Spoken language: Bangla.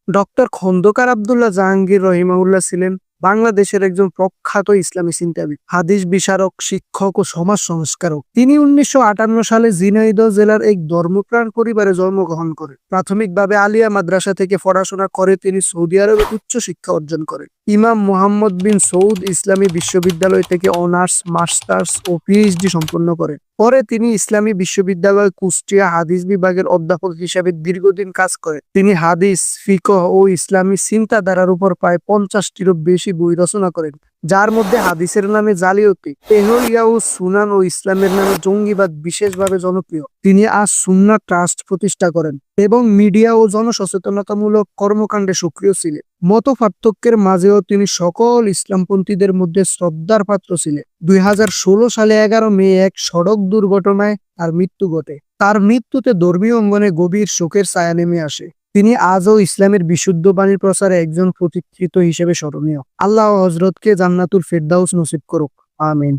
ডক্টর খন্দকার আব্দুল্লাহ জাহাঙ্গীর রহিমাহুল্লাহ ছিলেন বাংলাদেশের একজন প্রখ্যাত ইসলামী চিন্তাবিদ, হাদিস বিশারক, শিক্ষক ও সমাজ সংস্কারক। তিনি 1958 সালে ঝিনাইদহ জেলার এক ধর্মপ্রাণ পরিবারে জন্মগ্রহণ করেন। প্রাথমিকভাবে আলিয়া মাদ্রাসা থেকে পড়াশোনা করে তিনি সৌদি আরবে উচ্চ শিক্ষা অর্জন করেন। ইমাম মুহাম্মদ বিন সৌদ ইসলামী বিশ্ববিদ্যালয় থেকে অনার্স, মাস্টার্স ও পিএইচডি সম্পন্ন করেন। পরে তিনি ইসলামী বিশ্ববিদ্যালয় কুষ্টিয়া হাদিস বিভাগের অধ্যাপক হিসেবে দীর্ঘদিন কাজ করেন। তিনি হাদিস, ফিকহ ও ইসলামী চিন্তাধারার উপর প্রায় 50টিরও বেশি বই রচনা করেন, যার মধ্যে হাদিসের নামে জালিয়াতি, তেহরিয়া ও সুনান ও ইসলামের নামে জঙ্গিবাদ বিশেষভাবে জনপ্রিয়। তিনি আজ সুন্নাহ ট্রাস্ট প্রতিষ্ঠা করেন এবং মিডিয়া ও জনসচেতনতামূলক কর্মকাণ্ডে সক্রিয় ছিলেন। মত পার্থক্যের মাঝেও তিনি সকল ইসলামপন্থীদের মধ্যে শ্রদ্ধার পাত্র ছিলেন। 2016 সালে 11 মে এক সড়ক দুর্ঘটনায় তার মৃত্যু ঘটে। তার মৃত্যুতে ধর্মীয় অঙ্গনে গভীর শোকের ছায়া নেমে আসে। তিনি আজও ইসলামের বিশুদ্ধ বাণীর প্রচারে একজন প্রতিষ্ঠিত হিসেবে স্মরণীয়। আল্লাহ হযরতকে জান্নাতুল ফেরদাউস নসিব করুক। আমিন।